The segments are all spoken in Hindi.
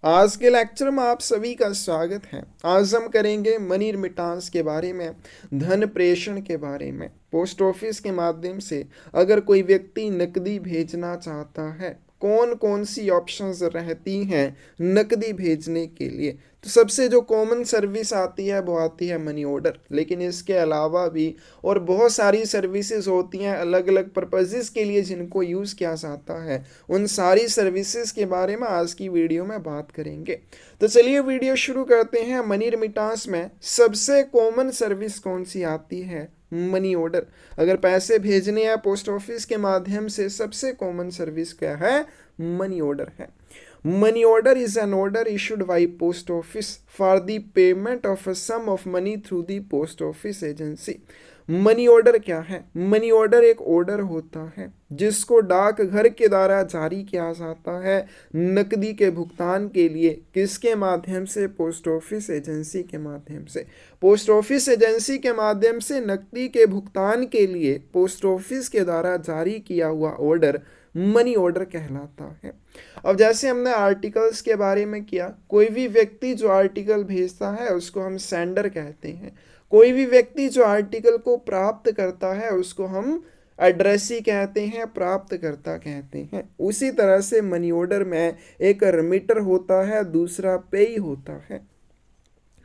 आज के लेक्चर में आप सभी का स्वागत है। आज हम करेंगे मनी रिमिटांस के बारे में, धन प्रेषण के बारे में। पोस्ट ऑफिस के माध्यम से अगर कोई व्यक्ति नकदी भेजना चाहता है, कौन कौन सी ऑप्शंस रहती हैं नकदी भेजने के लिए। तो सबसे जो कॉमन सर्विस आती है वो आती है मनी ऑर्डर, लेकिन इसके अलावा भी और बहुत सारी सर्विसेज होती हैं अलग अलग पर्पसेस के लिए जिनको यूज़ किया जाता है। उन सारी सर्विसेज के बारे में आज की वीडियो में बात करेंगे। तो चलिए वीडियो शुरू करते हैं। मनी रिमिटांस में सबसे कॉमन सर्विस कौन सी आती है? Money order. अगर पैसे भेजने हैं पोस्ट ऑफिस के माध्यम से, सबसे कॉमन सर्विस क्या है? मनी ऑर्डर है। Money order is an order issued by post office for the payment of a sum of money through the post office agency. Money order क्या है? मनी ऑर्डर एक ऑर्डर होता है जिसको डाक घर के द्वारा जारी किया जाता है नकदी के भुगतान के लिए। किसके माध्यम से? पोस्ट ऑफिस एजेंसी के माध्यम से। पोस्ट ऑफिस एजेंसी के माध्यम से नकदी के भुगतान के लिए पोस्ट ऑफिस के द्वारा जारी किया हुआ ऑर्डर मनी ऑर्डर कहलाता है। अब जैसे हमने आर्टिकल्स के बारे में किया, कोई भी व्यक्ति जो आर्टिकल भेजता है उसको हम सेंडर कहते हैं। कोई भी व्यक्ति जो आर्टिकल को प्राप्त करता है उसको हम एड्रेसी कहते हैं, प्राप्तकर्ता कहते हैं। उसी तरह से मनी ऑर्डर में एक रिमिटर होता है, दूसरा पेई होता है।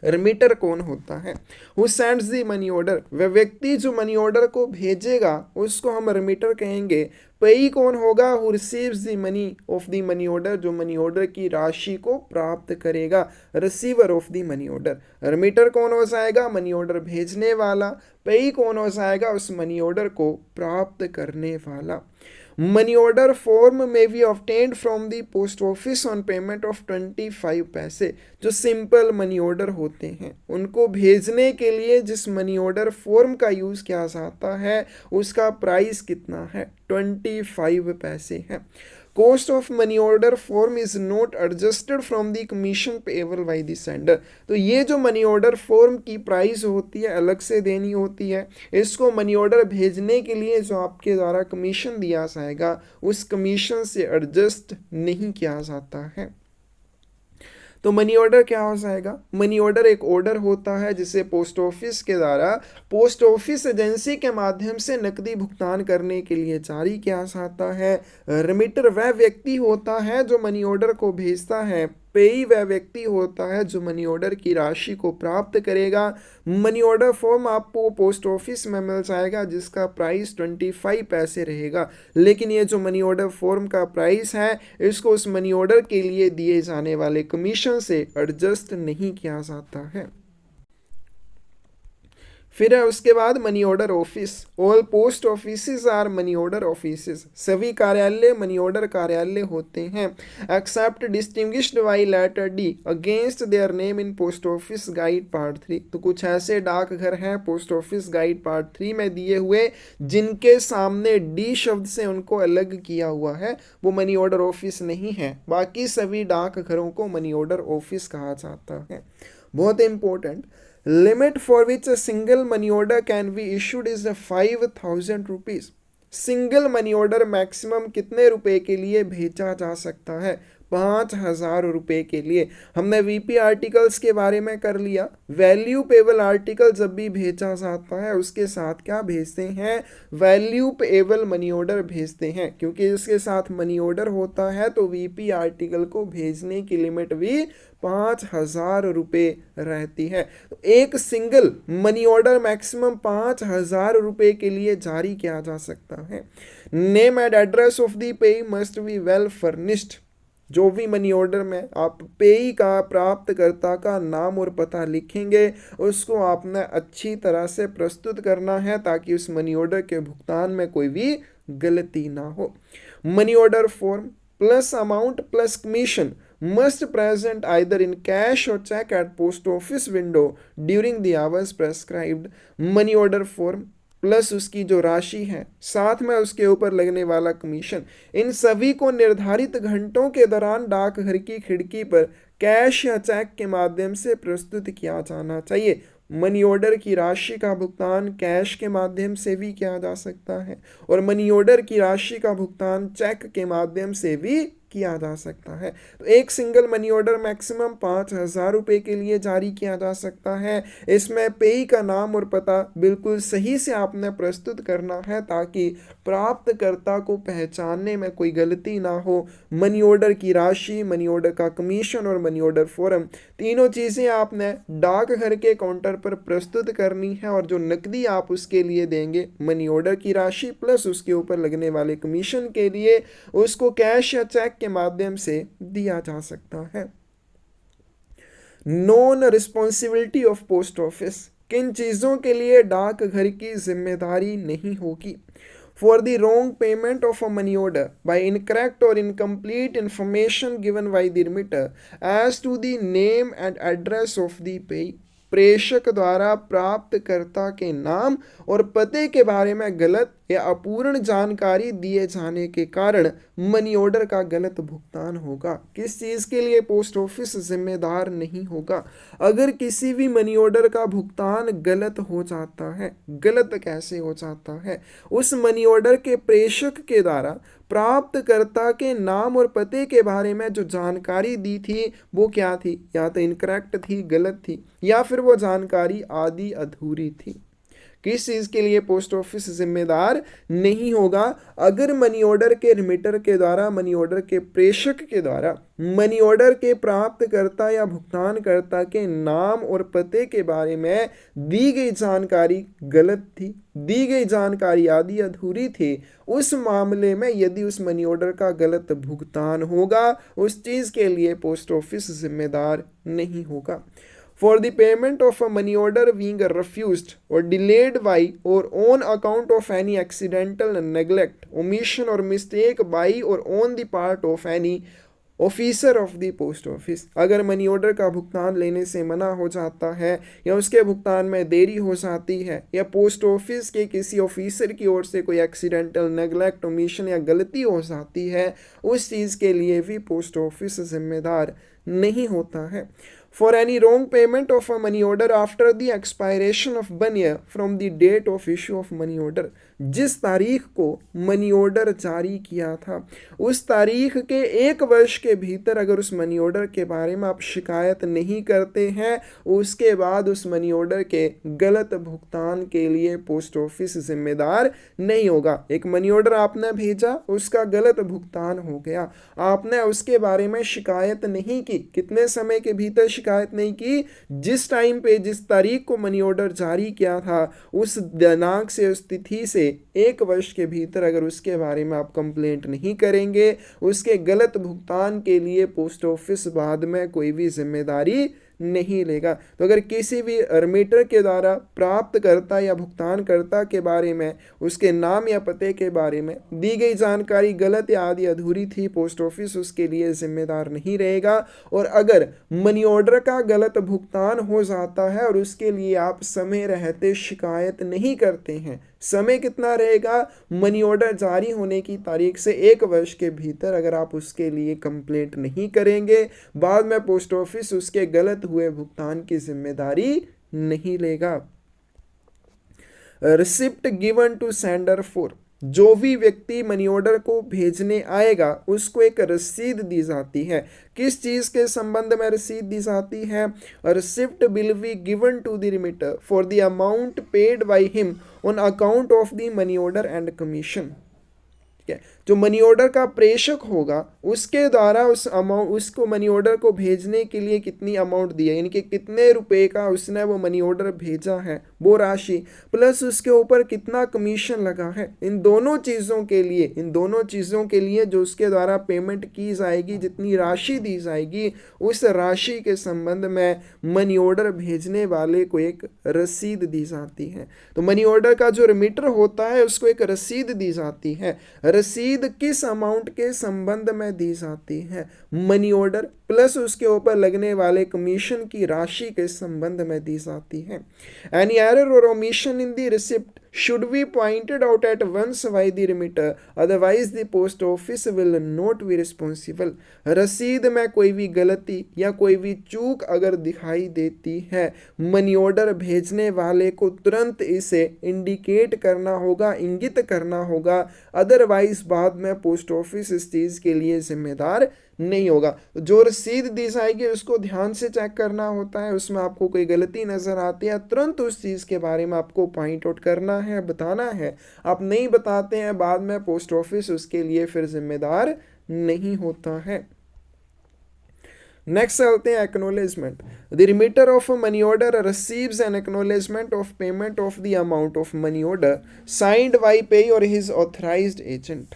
रिमिटर कौन होता है? Who sends the money order. वह व्यक्ति जो मनी ऑर्डर को भेजेगा उसको हम रिमिटर कहेंगे। पेई कौन होगा? Who receives the money of the money order, जो मनी ऑर्डर की राशि को प्राप्त करेगा, receiver of the money order. Remitter कौन हो जाएगा? मनी ऑर्डर भेजने वाला। पेई कौन हो जाएगा? उस मनी ऑर्डर को प्राप्त करने वाला। मनी ऑर्डर फॉर्म में B obtained from the post office on payment of 25 पैसे। जो सिंपल मनी ऑर्डर होते हैं उनको भेजने के लिए जिस मनी ऑर्डर फॉर्म का यूज़ किया जाता है उसका प्राइस कितना है? 25 पैसे है। Cost of money order form is not adjusted from the commission payable by the sender. तो ये जो मनी ऑर्डर फॉर्म की प्राइस होती है अलग से देनी होती है। इसको मनी ऑर्डर भेजने के लिए जो आपके द्वारा कमीशन दिया जाएगा उस कमीशन से एडजस्ट नहीं किया जाता है। तो मनी ऑर्डर क्या हो जाएगा? मनी ऑर्डर एक ऑर्डर होता है जिसे पोस्ट ऑफिस के द्वारा पोस्ट ऑफिस एजेंसी के माध्यम से नकदी भुगतान करने के लिए जारी किया जाता है। रिमिटर वह व्यक्ति होता है जो मनी ऑर्डर को भेजता है। पेई वह व्यक्ति होता है जो मनी ऑर्डर की राशि को प्राप्त करेगा। मनी ऑर्डर फॉर्म आपको पोस्ट ऑफिस में मिल जाएगा जिसका प्राइस 25 पैसे रहेगा, लेकिन ये जो मनी ऑर्डर फॉर्म का प्राइस है इसको उस मनी ऑर्डर के लिए दिए जाने वाले कमीशन से एडजस्ट नहीं किया जाता है। फिर है उसके बाद money order office. All post office are money order office. सभी कार्यालय मनी ऑर्डर कार्यालय होते हैं except distinguished by letter D against their name in post office guide part 3। तो कुछ ऐसे डाकघर हैं पोस्ट ऑफिस गाइड पार्ट 3 में दिए हुए जिनके सामने डी शब्द से उनको अलग किया हुआ है, वो मनी ऑर्डर ऑफिस नहीं है। बाकी सभी डाकघरों को मनी ऑर्डर ऑफिस कहा जाता है। बहुत important, limit for which a single money order can be issued is 5,000 rupees। Single money order maximum कितने रुपए के लिए भेजा जा सकता है? 5,000 रुपये के लिए। हमने वीपी आर्टिकल्स के बारे में कर लिया। वैल्यू पेबल आर्टिकल जब भी भेजा जाता है उसके साथ क्या भेजते हैं? वैल्यू पेबल मनी ऑर्डर भेजते हैं, क्योंकि इसके साथ मनी ऑर्डर होता है तो वीपी आर्टिकल को भेजने की लिमिट भी 5,000 रुपये रहती है। तो एक सिंगल मनी ऑर्डर मैक्सिमम 5,000 रुपये के लिए जारी किया जा सकता है। Name and address of the पेई मस्ट बी वेल फर्निश्ड। जो भी मनी ऑर्डर में आप पेई का, प्राप्तकर्ता का नाम और पता लिखेंगे उसको आपने अच्छी तरह से प्रस्तुत करना है ताकि उस मनी ऑर्डर के भुगतान में कोई भी गलती ना हो। Money order form plus amount plus commission must present either in cash or check at post office window during the hours prescribed। Money order form plus उसकी जो राशि है साथ में उसके ऊपर लगने वाला कमीशन, इन सभी को निर्धारित घंटों के दौरान डाकघर की खिड़की पर कैश या चेक के माध्यम से प्रस्तुत किया जाना चाहिए। मनी ऑर्डर की राशि का भुगतान कैश के माध्यम से भी किया जा सकता है और मनी ऑर्डर की राशि का भुगतान चेक के माध्यम से भी किया जा सकता है। तो एक सिंगल मनी ऑर्डर मैक्सिमम 5,000 रुपये के लिए जारी किया जा सकता है। इसमें पेई का नाम और पता बिल्कुल सही से आपने प्रस्तुत करना है ताकि प्राप्तकर्ता को पहचानने में कोई गलती ना हो। मनी ऑर्डर की राशि, मनी ऑर्डर का कमीशन और मनी ऑर्डर फॉर्म, तीनों चीज़ें आपने डाकघर के काउंटर पर प्रस्तुत करनी है और जो नकदी आप उसके लिए देंगे, मनी ऑर्डर की राशि प्लस उसके ऊपर लगने वाले कमीशन के लिए, उसको कैश या चेक के माध्यम से दिया जा सकता है। Non responsibility of post office, किन चीज़ों के लिए डाकघर की जिम्मेदारी नहीं होगी। For the wrong payment of a money order by incorrect or incomplete information given by the remitter as to the name and address of the payee, प्रेषक द्वारा प्राप्तकर्ता के नाम और पते के बारे में गलत या अपूर्ण जानकारी दिए जाने के कारण मनी ऑर्डर का गलत भुगतान होगा। किस चीज़ के लिए पोस्ट ऑफिस जिम्मेदार नहीं होगा? अगर किसी भी मनी ऑर्डर का भुगतान गलत हो जाता है, गलत कैसे हो जाता है? उस मनी ऑर्डर के प्रेषक के द्वारा प्राप्तकर्ता के नाम और पते के बारे में जो जानकारी दी थी वो क्या थी? या तो इनकरेक्ट थी, गलत थी, या फिर वो जानकारी आधी अधूरी थी। किस चीज़ के लिए पोस्ट ऑफिस जिम्मेदार नहीं होगा? अगर मनी ऑर्डर के रिमिटर के द्वारा, मनी ऑर्डर के प्रेषक के द्वारा मनी ऑर्डर के प्राप्तकर्ता या भुगतानकर्ता के नाम और पते के बारे में दी गई जानकारी गलत थी, दी गई जानकारी आधी अधूरी थी, उस मामले में यदि उस मनी ऑर्डर का गलत भुगतान होगा, उस चीज़ के लिए पोस्ट ऑफिस जिम्मेदार नहीं होगा। For the payment of a money order being refused or delayed by or on account of any accidental neglect, omission or mistake by or on the part of any officer of the post office, अगर मनी ऑर्डर का भुगतान लेने से मना हो जाता है या उसके भुगतान में देरी हो जाती है या पोस्ट ऑफिस के किसी ऑफिसर की ओर से कोई एक्सीडेंटल नेगलेक्ट, ओमिशन या गलती हो जाती है, उस चीज़ के लिए भी पोस्ट ऑफिस जिम्मेदार नहीं होता है। For any wrong payment of a money order after the expiration of 1 year from the date of issue of money order, जिस तारीख को मनी ऑर्डर जारी किया था उस तारीख के 1 वर्ष के भीतर अगर उस मनी ऑर्डर के बारे में आप शिकायत नहीं करते हैं, उसके बाद उस मनी ऑर्डर के गलत भुगतान के लिए पोस्ट ऑफिस जिम्मेदार नहीं होगा। एक मनी ऑर्डर आपने भेजा, उसका गलत भुगतान हो गया, आपने उसके बारे में शिकायत नहीं की, कितने समय के भीतर शिकायत नहीं की? जिस टाइम पे, जिस तारीख को मनी ऑर्डर जारी किया था उस दिनांक से, उस तिथि से 1 वर्ष के भीतर अगर उसके बारे में आप कंप्लेंट नहीं करेंगे, उसके गलत भुगतान के लिए पोस्ट ऑफिस बाद में कोई भी जिम्मेदारी नहीं लेगा। तो अगर किसी भी रिमिटर के द्वारा प्राप्तकर्ता या भुगतानकर्ता के बारे में, उसके नाम या पते के बारे में दी गई जानकारी गलत या आदि अधूरी थी, पोस्ट ऑफिस उसके लिए जिम्मेदार नहीं रहेगा। और अगर मनी ऑर्डर का गलत भुगतान हो जाता है और उसके लिए आप समय रहते शिकायत नहीं करते हैं, समय कितना रहेगा? मनी ऑर्डर जारी होने की तारीख से 1 वर्ष के भीतर अगर आप उसके लिए कंप्लेंट नहीं करेंगे, बाद में पोस्ट ऑफिस उसके गलत हुए भुगतान की जिम्मेदारी नहीं लेगा। Receipt given to sender for, जो भी व्यक्ति मनी ऑर्डर को भेजने आएगा उसको एक रसीद दी जाती है। किस चीज़ के संबंध में रसीद दी जाती है? Receipt will be given to the remitter for the amount paid by him on account of the money order and commission. जो मनी ऑर्डर का प्रेषक होगा उसके द्वारा उस अमाउंट, उसको मनी ऑर्डर को भेजने के लिए कितनी अमाउंट दी है, यानी कि कितने रुपए का उसने वो मनी ऑर्डर भेजा है, वो राशि प्लस उसके ऊपर कितना कमीशन लगा है, इन दोनों चीज़ों के लिए जो उसके द्वारा पेमेंट की जाएगी, जितनी राशि दी जाएगी, उस राशि के संबंध में मनी ऑर्डर भेजने वाले को एक रसीद दी जाती है। तो मनी ऑर्डर का जो रिमिटर होता है उसको एक रसीद दी जाती है। रसीद किस अमाउंट के संबंध में दी जाती है? मनी ऑर्डर प्लस उसके ऊपर लगने वाले कमीशन की राशि के संबंध में दी जाती है। एनी एरर और omission in the receipt should be pointed out at once by the remitter, otherwise the post office will not be responsible। रसीद में कोई भी गलती या कोई भी चूक अगर दिखाई देती है, मनी ऑर्डर भेजने वाले को तुरंत इसे इंडिकेट करना होगा, इंगित करना होगा, अदरवाइज बाद में पोस्ट ऑफिस इस चीज़ के लिए जिम्मेदार नहीं होगा। जो रसीद दी जाएगी उसको ध्यान से चेक करना होता है, उसमें आपको कोई गलती नज़र आती है तुरंत उस चीज़ के बारे में आपको पॉइंट आउट करना है, बताना है। आप नहीं बताते हैं बाद में पोस्ट ऑफिस उसके लिए फिर जिम्मेदार नहीं होता है। नेक्स्ट चलते हैं acknowledgement. The remitter of money order receives an acknowledgement of payment of the amount of money order signed by payee और his authorised agent.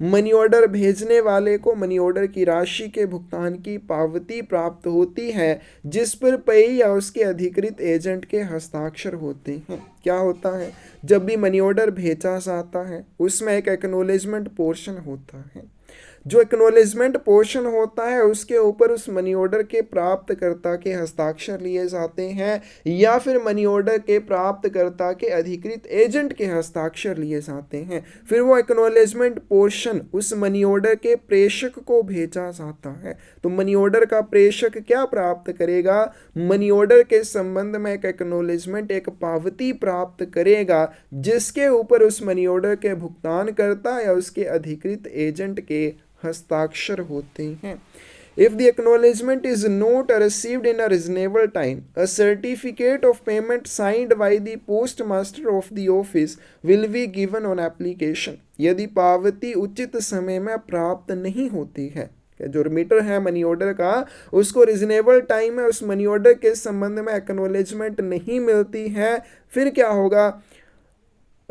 Money order भेजने वाले को मनी ऑर्डर की राशि के भुगतान की पावती प्राप्त होती है जिस पर पेई या उसके अधिकृत एजेंट के हस्ताक्षर होते हैं। क्या होता है, जब भी मनी ऑर्डर भेजा जाता है उसमें एक एक्नोलेजमेंट पोर्शन होता है। जो एक्नोलेजमेंट पोर्शन होता है उसके ऊपर उस मनी ऑर्डर के प्राप्तकर्ता के हस्ताक्षर लिए जाते हैं या फिर मनी ऑर्डर के प्राप्तकर्ता के अधिकृत एजेंट के हस्ताक्षर लिए जाते हैं। फिर वो एक्नोलेजमेंट पोर्शन उस मनी ऑर्डर के प्रेषक को भेजा जाता है। तो मनी ऑर्डर का प्रेषक क्या प्राप्त करेगा, मनी ऑर्डर के संबंध में एक एक्नोलेजमेंट, एक पावती प्राप्त करेगा जिसके ऊपर उस मनी ऑर्डर के भुगतानकर्ता या उसके अधिकृत एजेंट के हस्ताक्षर होते हैं। If the acknowledgement is not received in a reasonable time, a certificate of payment signed by the postmaster of the office will be given on application। यदि पावती उचित समय में प्राप्त नहीं होती है, जो रिमीटर है मनी ऑर्डर का उसको रीजनेबल टाइम में उस मनी ऑर्डर के संबंध में एक्नोलेजमेंट नहीं मिलती है, फिर क्या होगा,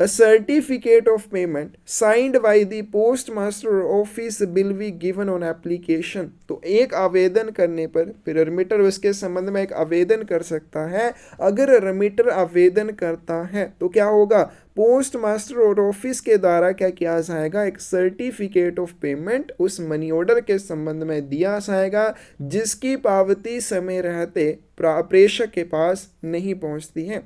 A certificate of payment signed by the postmaster office will be given on application। तो एक आवेदन करने पर फिर रिमीटर उसके संबंध में एक आवेदन कर सकता है। अगर रिमीटर आवेदन करता है तो क्या होगा, पोस्ट मास्टर और ऑफिस के द्वारा क्या किया जाएगा, एक सर्टिफिकेट ऑफ पेमेंट उस मनी ऑर्डर के संबंध में दिया जाएगा जिसकी पावती समय रहते प्रेषक के पास नहीं पहुंचती है।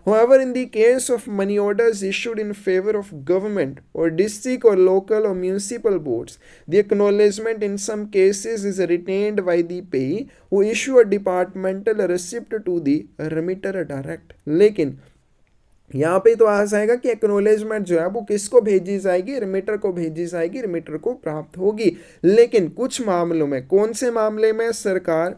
However, in the case of money orders issued in favor of government or district or local or municipal boards, the acknowledgement in some cases is retained by the payee who issue a departmental receipt to the remitter direct। लेकिन यहाँ पे तो आ जाएगा कि एक्नोलेजमेंट जो है वो किसको भेजी जाएगी, रिमीटर को भेजी जाएगी, रिमीटर को प्राप्त होगी। लेकिन कुछ मामलों में, कौन से मामले में, सरकार,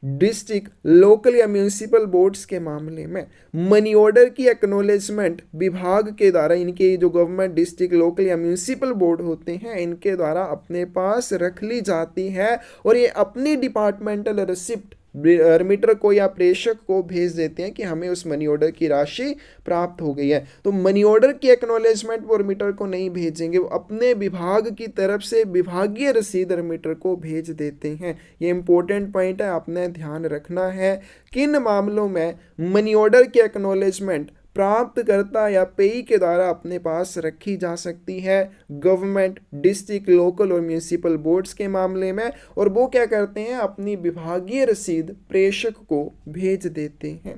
डिस्ट्रिक्ट, लोकल या म्यूनिसिपल बोर्ड्स के मामले में मनी ऑर्डर की एक्नोलेजमेंट विभाग के द्वारा, इनके जो गवर्नमेंट, डिस्ट्रिक्ट, लोकल या म्यूनिसिपल बोर्ड होते हैं इनके द्वारा अपने पास रख ली जाती है और ये अपनी डिपार्टमेंटल रिसिप्ट रिमीटर को या प्रेषक को भेज देते हैं कि हमें उस मनी ऑर्डर की राशि प्राप्त हो गई है। तो मनी ऑर्डर की एक्नोलेजमेंट वो रिमीटर को नहीं भेजेंगे, वो अपने विभाग की तरफ से विभागीय रसीद रिमीटर को भेज देते हैं। ये इंपॉर्टेंट पॉइंट है, आपने ध्यान रखना है। किन मामलों में मनी ऑर्डर की एक्नोलेजमेंट प्राप्तकर्ता या पेई के द्वारा अपने पास रखी जा सकती है, गवर्नमेंट, डिस्ट्रिक्ट, लोकल और म्यूनिसिपल बोर्ड्स के मामले में, और वो क्या करते हैं, अपनी विभागीय रसीद प्रेषक को भेज देते हैं।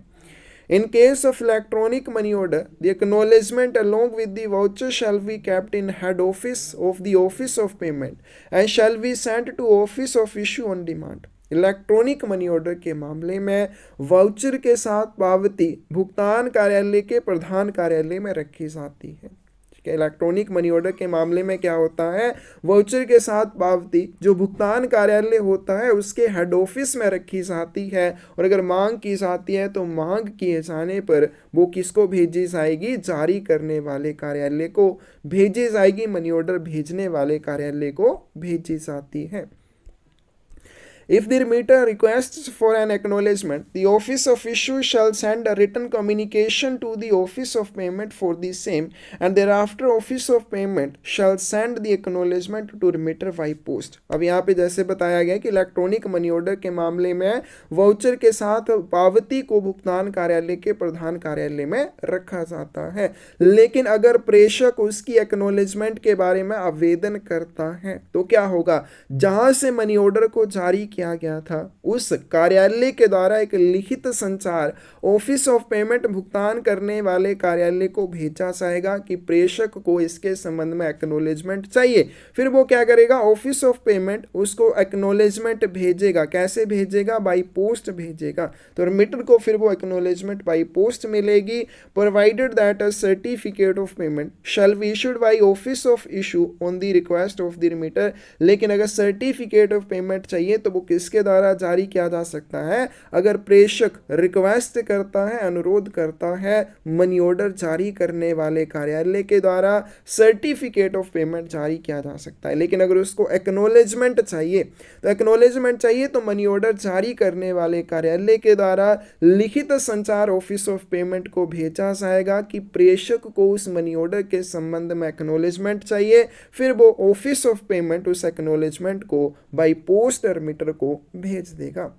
In case of electronic money order, the acknowledgement along with the voucher shall be kept in head office of the office of payment and shall be sent to office of issue on demand। Electronic money order के मामले में वाउचर के साथ पावती भुगतान कार्यालय के प्रधान कार्यालय में रखी जाती है। ठीक है, इलेक्ट्रॉनिक मनी ऑर्डर के मामले में क्या होता है, वाउचर के साथ पावती जो भुगतान कार्यालय होता है उसके हेड ऑफिस में रखी जाती है, और अगर मांग की जाती है तो मांग किए जाने पर वो किसको भेजी जाएगी, जारी करने वाले कार्यालय को भेजी जाएगी, मनी ऑर्डर भेजने वाले कार्यालय को भेजी जाती है। If the remitter requests for an acknowledgement, the office of issue shall send a written communication to the office of payment for the same, and thereafter office of payment shall send the acknowledgement to remitter by post। अब यहाँ पे जैसे बताया गया कि इलेक्ट्रॉनिक मनी ऑर्डर के मामले में वाउचर के साथ पावती को भुगतान कार्यालय के प्रधान कार्यालय में रखा जाता है, लेकिन अगर प्रेषक उसकी एक्नोलेजमेंट के बारे में आवेदन करता है तो क्या होगा, जहां से मनी ऑर्डर को जारी किया गया था, उस कार्यालय के द्वारा एक लिखित संचार ऑफिस ऑफ पेमेंट भुगतान करने वाले कार्यालय को भेजा जाएगा कि प्रेषक को इसके संबंध में एक्नॉलेजमेंट चाहिए। फिर वो क्या करेगा, ऑफिस ऑफ पेमेंट उसको एक्नॉलेजमेंट भेजेगा। कैसे भेजेगा? बाई पोस्ट भेजेगा। तो रिमिटर को फिर वो एक्नॉलेजमेंट बाई पोस्ट मिलेगी। Provided that a certificate of payment shall be issued by office of issue on the request of the remitter. लेकिन अगर सर्टिफिकेट ऑफ पेमेंट चाहिए तो वो किसके द्वारा जारी किया जा सकता है? अगर प्रेषक रिक्वेस्ट करता है, अनुरोध करता है, मनी ऑर्डर जारी करने वाले कार्यालय के द्वारा सर्टिफिकेट ऑफ पेमेंट जारी किया जा सकता है। लेकिन अगर उसको एक्नॉलेजमेंट चाहिए तो मनी ऑर्डर जारी करने वाले कार्यालय के द्वारा लिखित संचार ऑफिस ऑफ पेमेंट को भेजा जाएगा कि प्रेषक को उस मनी ऑर्डर के संबंध में एक्नॉलेजमेंट चाहिए। फिर वो ऑफिस ऑफ पेमेंट उस एक्नॉलेजमेंट को बाई पोस्ट रिमिटर को भेज देगा।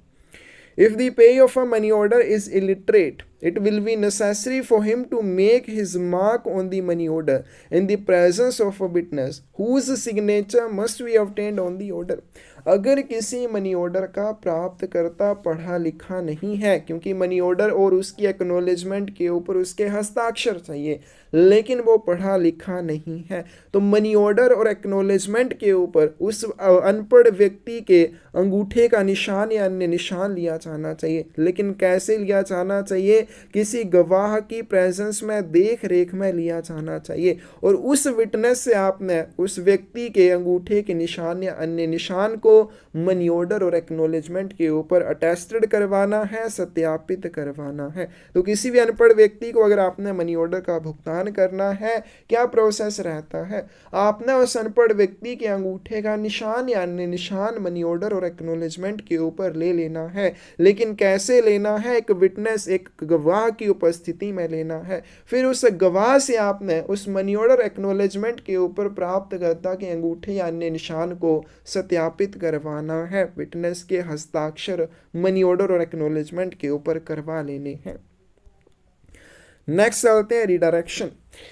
If the pay of a money order is illiterate, it will be necessary for him to make his mark on the money order in the presence of a witness whose signature must be obtained on the order. अगर किसी मनी ऑर्डर का प्राप्तकर्ता पढ़ा लिखा नहीं है, क्योंकि मनी ऑर्डर और उसकी एक्नॉलेजमेंट के ऊपर उसके हस्ताक्षर चाहिए, लेकिन वो पढ़ा लिखा नहीं है, तो मनी ऑर्डर और एक्नॉलेजमेंट के ऊपर उस अनपढ़ व्यक्ति के अंगूठे का निशान या अन्य निशान लिया जाना चाहिए। लेकिन कैसे लिया जाना चाहिए? किसी गवाह की प्रेजेंस में, देख रेख में लिया जाना चाहिए। और उस विटनेस से आपने उस व्यक्ति के अंगूठे के निशान या अन्य निशान को मनी ऑर्डर और एक्नॉलेजमेंट के ऊपर अटेस्टेड करवाना है, सत्यापित करवाना है। तो किसी भी अनपढ़ व्यक्ति को अगर आपने मनी ऑर्डर का भुगतान करना है, क्या प्रोसेस रहता है? आपने उस अनपढ़ व्यक्ति के अंगूठे का निशान या अन्य निशान मनी ऑर्डर और एक्नॉलेजमेंट के ऊपर ले लेना है। लेकिन कैसे लेना है? एक विटनेस, एक गवाह की उपस्थिति में लेना है। फिर उस गवाह से आपने उस मनी ऑर्डर एक्नॉलेजमेंट के ऊपर प्राप्तकर्ता के अंगूठे या अन्य निशान को सत्यापित करवाना है। विटनेस के हस्ताक्षर मनी ऑर्डर और एक्नॉलेजमेंट के ऊपर करवा लेने हैं। नेक्स्ट चलते हैं redirection.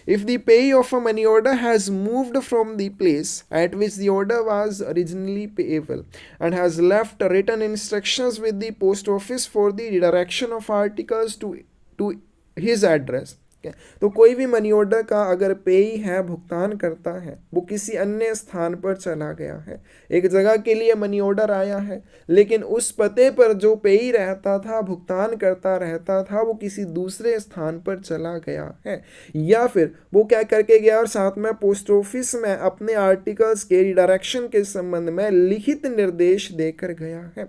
If the payee of a money order has moved from the place at which the order was originally payable and has left written instructions with the post office for the redirection of articles to his address, तो कोई भी मनी ऑर्डर का अगर पेई है, भुगतान करता है, वो किसी अन्य स्थान पर चला गया है, एक जगह के लिए मनी ऑर्डर आया है, लेकिन उस पते पर जो पेई रहता था, भुगतान करता रहता था, वो किसी दूसरे स्थान पर चला गया है, या फिर वो क्या करके गया और साथ में पोस्ट ऑफिस में अपने आर्टिकल्स के रिडायरेक्शन के संबंध में लिखित निर्देश देकर गया है।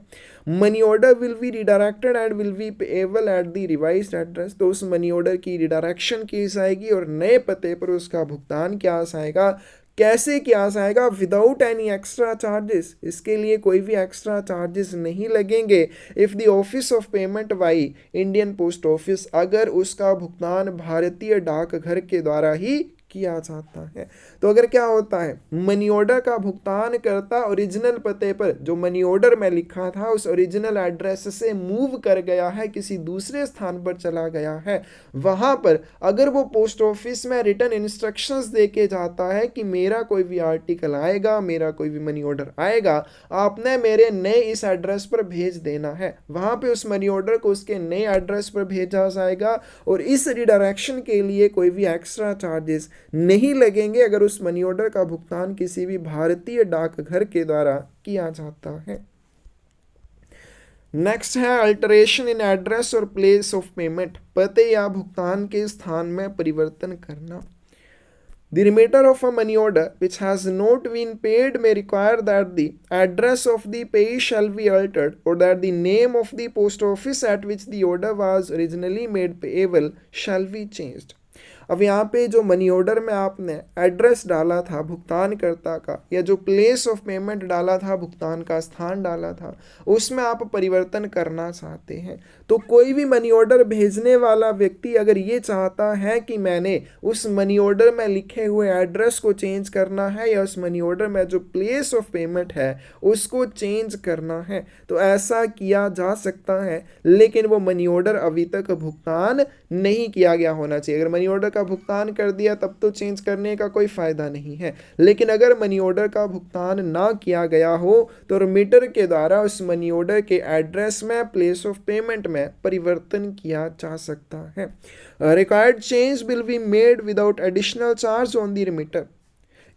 Money order will B redirected and will be payable at the revised address. तो उस मनी ऑर्डर की रिडायरेक्शन की जाएगी और नए पते पर उसका भुगतान किया जाएगा। कैसे किया जाएगा? Without any extra charges. इसके लिए कोई भी एक्स्ट्रा चार्जेस नहीं लगेंगे। If the office of payment by Indian post office, अगर उसका भुगतान भारतीय डाकघर के द्वारा ही किया जाता है। तो अगर क्या होता है, मनी ऑर्डर का भुगतान करता ओरिजिनल पते पर, जो मनी ऑर्डर में लिखा था उस ओरिजिनल एड्रेस से मूव कर गया है, किसी दूसरे स्थान पर चला गया है, वहां पर अगर वो पोस्ट ऑफिस में रिटर्न इंस्ट्रक्शंस दे के जाता है कि मेरा कोई भी आर्टिकल आएगा, मेरा कोई भी मनी ऑर्डर आएगा, आपने मेरे नए इस एड्रेस पर भेज देना है, वहां पे उस मनी ऑर्डर को उसके नए एड्रेस पर भेजा जाएगा और इस रिडायरेक्शन के लिए कोई भी एक्स्ट्रा चार्जेस नहीं लगेंगे अगर उस मनी ऑर्डर का भुगतान किसी भी भारतीय डाकघर के द्वारा किया जाता है। नेक्स्ट है अल्टरेशन इन एड्रेस और प्लेस ऑफ पेमेंट। पते या भुगतान के स्थान में परिवर्तन करना। The remitter of a money order which has not been paid may require that the address of the payee shall be altered or that the name of the post office at which the order was originally made payable shall be changed. अब यहाँ पे जो मनी ऑर्डर में आपने एड्रेस डाला था भुगतानकर्ता का, या जो प्लेस ऑफ पेमेंट डाला था, भुगतान का स्थान डाला था, उसमें आप परिवर्तन करना चाहते हैं, तो कोई भी मनी ऑर्डर भेजने वाला व्यक्ति अगर ये चाहता है कि मैंने उस मनी ऑर्डर में लिखे हुए एड्रेस को चेंज करना है या उस मनी ऑर्डर में जो प्लेस ऑफ पेमेंट है उसको चेंज करना है, तो ऐसा किया जा सकता है, लेकिन वो मनी ऑर्डर अभी तक भुगतान नहीं किया गया होना चाहिए। अगर मनी ऑर्डर का भुगतान कर दिया तब तो चेंज करने का कोई फ़ायदा नहीं है। लेकिन अगर मनी ऑर्डर का भुगतान ना किया गया हो तो रेमिटर के द्वारा उस मनी ऑर्डर के एड्रेस में, प्लेस ऑफ पेमेंट में परिवर्तन किया जा सकता है। Required change will be made without additional charge on the remitter.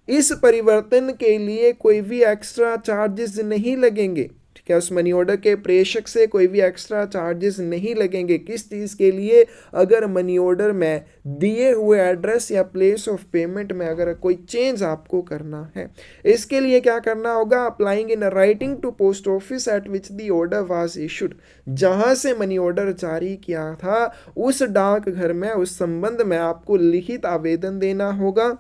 इस परिवर्तन के लिए कोई भी एक्स्ट्रा चार्जेस नहीं लगेंगे, ठीक है। उस मनी ऑर्डर के प्रेषक से कोई भी एक्स्ट्रा चार्जेस नहीं लगेंगे। किस चीज़ के लिए? अगर मनी ऑर्डर में दिए हुए एड्रेस या प्लेस ऑफ पेमेंट में अगर कोई चेंज आपको करना है। इसके लिए क्या करना होगा? Applying in writing to post office at which the order was issued. जहां से मनी ऑर्डर जारी किया था उस डाकघर में, उस संबंध में आपको लिखित आवेदन देना होगा।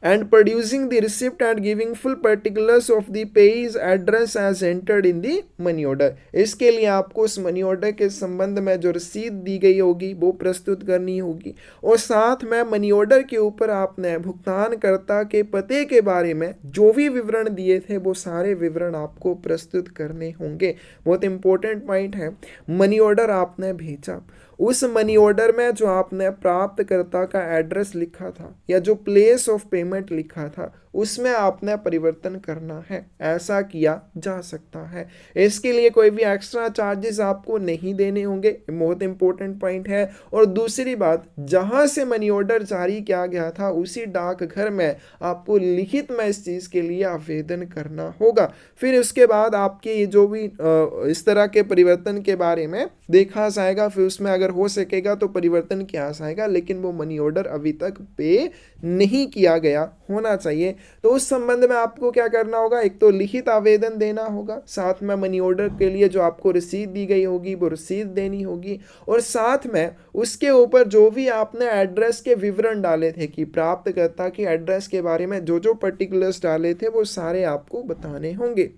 And producing the receipt and giving full particulars of the payer's address as entered in the money order। इसके लिए आपको उस मनी ऑर्डर के संबंध में जो रसीद दी गई होगी वो प्रस्तुत करनी होगी, और साथ में मनी ऑर्डर के ऊपर आपने भुगतानकर्ता के पते के बारे में जो भी विवरण दिए थे वो सारे विवरण आपको प्रस्तुत करने होंगे। बहुत इंपॉर्टेंट पॉइंट है। मनी ऑर्डर आपने भेजा, उस मनी ऑर्डर में जो आपने प्राप्तकर्ता का एड्रेस लिखा था या जो प्लेस ऑफ पेमेंट लिखा था उसमें आपने परिवर्तन करना है। ऐसा किया जा सकता है। इसके लिए कोई भी एक्स्ट्रा चार्जेस आपको नहीं देने होंगे। बहुत इंपॉर्टेंट पॉइंट है। और दूसरी बात, जहां से मनी ऑर्डर जारी किया गया था उसी डाकघर में आपको लिखित में इस चीज़ के लिए आवेदन करना होगा। फिर उसके बाद आपके जो भी इस तरह के परिवर्तन के बारे में देखा जाएगा। फिर उसमें अगर हो सकेगा तो परिवर्तन किया जाएगा, लेकिन वो मनी ऑर्डर अभी तक पे नहीं किया गया होना चाहिए। तो उस संबंध में आपको क्या करना होगा? एक तो लिखित आवेदन देना होगा, साथ में मनी ऑर्डर के लिए जो आपको रसीद दी गई होगी वो रसीद देनी होगी, और साथ में उसके ऊपर जो भी आपने एड्रेस के विवरण डाले थे कि प्राप्तकर्ता के एड्रेस के बारे में जो जो पर्टिकुलर्स डाले थे वो सारे आपको बताने होंगे।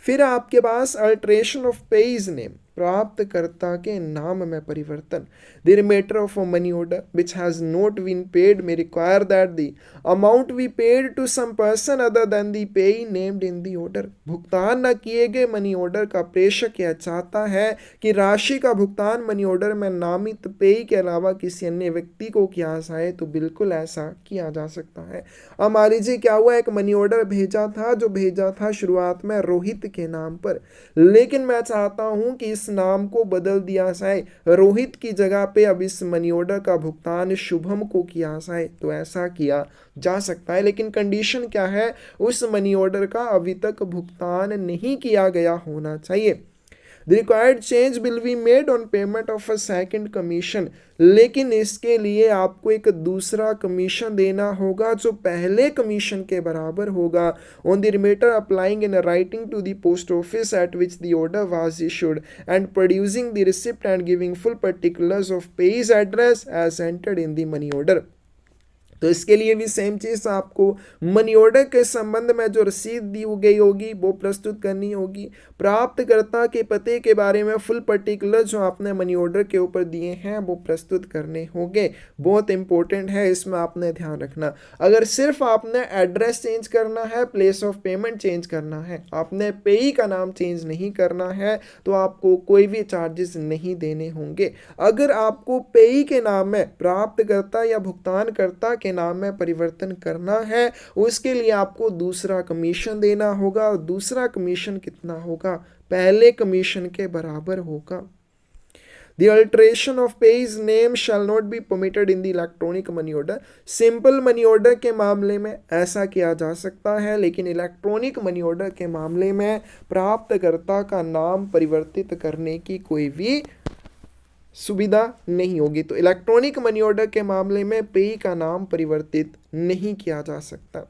फिर आपके पास अल्टरेशन ऑफ पेइज नेम, प्राप्तकर्ता के नाम में परिवर्तन। The remitter of a money order which has not been paid may require that the amount be paid to some person other than the payee named in the order. भुगतान न किए गए मनी ऑर्डर का प्रेषक यह चाहता है कि राशि का भुगतान मनी ऑर्डर में नामित पेई के अलावा किसी अन्य व्यक्ति को किया जाए, तो बिल्कुल ऐसा किया जा सकता है। अब मान लीजिए क्या हुआ, एक मनी ऑर्डर भेजा था, जो भेजा था शुरुआत में रोहित के नाम पर, लेकिन मैं चाहता हूं कि इस नाम को बदल दिया जाए, रोहित की जगह पे अब इस मनी ऑर्डर का भुगतान शुभम को किया जाए, तो ऐसा किया जा सकता है। लेकिन कंडीशन क्या है? उस मनी ऑर्डर का अभी तक भुगतान नहीं किया गया होना चाहिए। The required change will be made on payment of a second commission। लेकिन इसके लिए आपको एक दूसरा कमीशन देना होगा जो पहले कमीशन के बराबर होगा। On the remitter applying in writing to the post office at which the order was issued and producing the receipt and giving full particulars of payer's address as entered in the money order। तो इसके लिए भी सेम चीज़ आपको मनी ऑर्डर के संबंध में जो रसीद दी गई होगी वो प्रस्तुत करनी होगी। प्राप्तकर्ता के पते के बारे में फुल पर्टिकुलर जो आपने मनी ऑर्डर के ऊपर दिए हैं वो प्रस्तुत करने होंगे। बहुत इंपॉर्टेंट है, इसमें आपने ध्यान रखना। अगर सिर्फ आपने एड्रेस चेंज करना है, प्लेस ऑफ पेमेंट चेंज करना है, आपने पेई का नाम चेंज नहीं करना है, तो आपको कोई भी चार्जेस नहीं देने होंगे। अगर आपको पेई के नाम में प्राप्तकर्ता या भुगतानकर्ता के नाम में परिवर्तन करना है, उसके लिए आपको दूसरा कमीशन देना होगा, और दूसरा कमीशन कितना होगा? पहले कमीशन के बराबर होगा। The alteration of payer's name shall not be permitted in the electronic money order। Simple money order के मामले में ऐसा किया जा सकता है, लेकिन इलेक्ट्रॉनिक मनी ऑर्डर के मामले में प्राप्तकर्ता का नाम परिवर्तित करने की कोई भी सुविधा नहीं होगी। तो इलेक्ट्रॉनिक मनी ऑर्डर के मामले में पेई का नाम परिवर्तित नहीं किया जा सकता।